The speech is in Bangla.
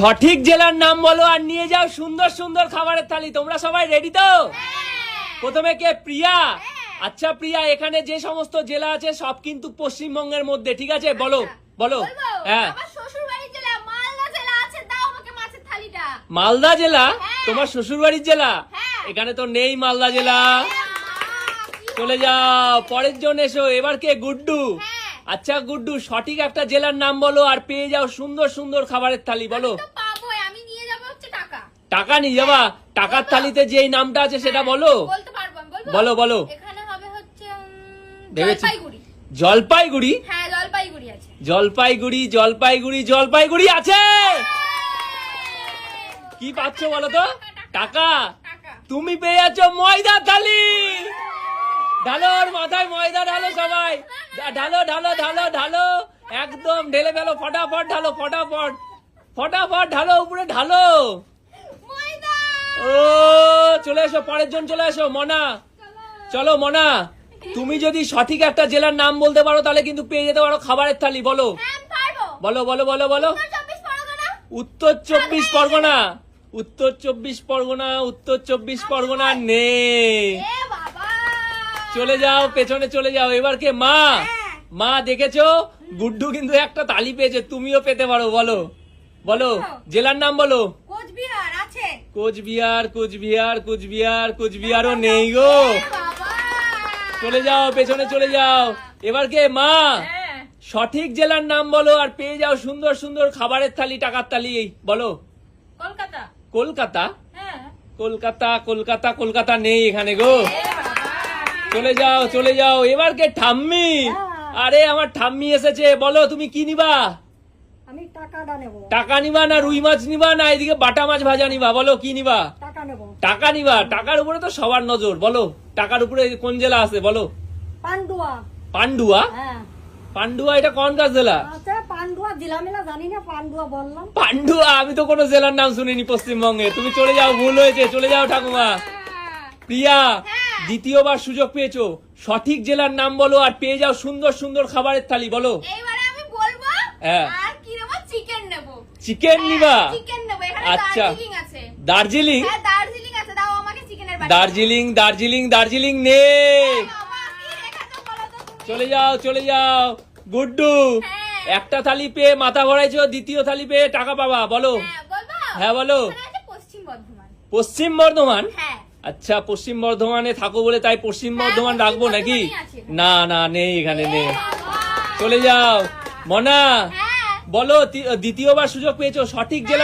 সঠিক জেলার নাম বলো আর নিয়ে যাও সুন্দর সুন্দর খাবারের থালি। তোমরা সবাই রেডি তো? প্রথমে কে? প্রিয়া। আচ্ছা প্রিয়া, এখানে যে সমস্ত জেলা আছে সব কিন্তু পশ্চিমবঙ্গের মধ্যে, ঠিক আছে? বলো বলো। হ্যাঁ, মালদা জেলা তোমার শ্বশুর বাড়ির জেলা? এখানে তো নেই মালদা জেলা। চলে যাও, পরের জন এসো। এবার কে? গুড্ডু। আচ্ছা গুড্ডু, সঠিক একটা জেলার নাম বলো আর পেয়ে যাও সুন্দর সুন্দর খাবারের থালি। বলো। টাকা নিয়ে যাবা? টাকার থালিতে যেই নামটা আছে সেটা বলো। বলো বলো। জলপাইগুড়ি। জলপাইগুড়ি জলপাইগুড়ি জলপাইগুড়ি আছে। কি পাচ্ছ বলো তো? টাকা। তুমি পেয়ে যাচ্ছ ময়দা থালি। ঢালো, ওর মাথায় ময়দা ঢালো সবাই। ঢালো ঢালো ঢালো ঢালো, একদম ঢেলে ফেলো। ফটাফট ঢালো, ফটাফট ফটাফট ঢালো, উপরে ঢালো। ও চলে এসো, পরের জন চলে এসো। মনা, চলো মনা, তুমি যদি সঠিক একটা জেলার নাম বলতে পারো তাহলে কিন্তু পেয়ে যেতে পারো খাবারের থালি। বলো বলো বলো বলো বলো। উত্তর 24 পরগনা। উত্তর 24 পরগনা। উত্তর 24 পরগনা নেই। চলে যাও, পেছনে চলে যাও। এবার কে? মা। মা, দেখেছো গুড্ডু কিন্তু একটা তালি পেয়েছে, তুমিও পেতে পারো। বলো বলো, জেলার নাম বলো। কোচবিহার কোচবিহার কোচবিহার কোচবিহারও নেই গো। চলে যাও, পেছনে চলে যাও। এবার কে? মা, সঠিক জেলার নাম বলো আর পেয়ে যাও সুন্দর সুন্দর খাবারের থালি, টাকার থালি। বলো। কলকাতা। কলকাতা কলকাতা কলকাতা কলকাতা নেই এখানে গো। চলে যাও চলে যাও। এবার কে? ঠাম্মি। আরে আমার ঠাম্মি এসেছে। বলো, তুমি কি নিবা? আমি টাকাটা নেব। টাকা নিবা না রুই মাছ নিবা না এদিকে বাটা মাছ ভাজা নিবা? বলো কি নিবা? টাকা নেব। টাকা নিবা? টাকার উপরে তো সবার নজর। বলো, টাকার উপরে কোন জেলা আছে? বলো। পান্ডুয়া। পান্ডুয়া? পান্ডুয়া এটা কোন কাজ জেলা? আচ্ছা, পান্ডুয়া জেলা মেলা জানি না, পান্ডুয়া বললাম। পান্ডুয়া, আমি তো কোনো জেলার নাম শুনিনি পশ্চিমবঙ্গে। তুমি চলে যাও, ভুল হয়েছে। চলে যাও ঠাকুমা। প্রিয়া, দ্বিতীয়বার সুযোগ পেয়েছো। সঠিক জেলার নাম বলো আর পেয়ে যাও সুন্দর সুন্দর খাবারের থালি। বলো। এইবারে আমি বলবো। হ্যাঁ। আর কি নেব? চিকেন নেব। চিকেন নিবা? চিকেন নেব। এখানে আচ্ছা, দার্জিলিং আছে। দার্জিলিং? হ্যাঁ, দার্জিলিং আছে। দাও আমাকে চিকেনের বাটি। দার্জিলিং দার্জিলিং দার্জিলিং নেই। বাবা, কি রেখেছো বলো তো তুমি? চলে যাও চলে যাও। গুড্ডু, হ্যাঁ। একটা থালি পেয়ে মাথা ভরাইছো, দ্বিতীয় থালি পেয়ে টাকা পাবা। বলো। হ্যাঁ, বলবো? হ্যাঁ বলো। এখানে আছে পশ্চিম বর্ধমান। পশ্চিম বর্ধমান? হ্যাঁ। আচ্ছা, পশ্চিম বর্ধমানে থাকো বলে তাই পশ্চিম বর্ধমান পশ্চিম রাখবো নাকি? বর্ধমানই আছে এখানে। না না, নেই এখানে নেই। বাবা। চলে যাও। মনা, হ্যাঁ। বলো, দ্বিতীয়বার সুযোগ পেয়েছো। সঠিক জেলা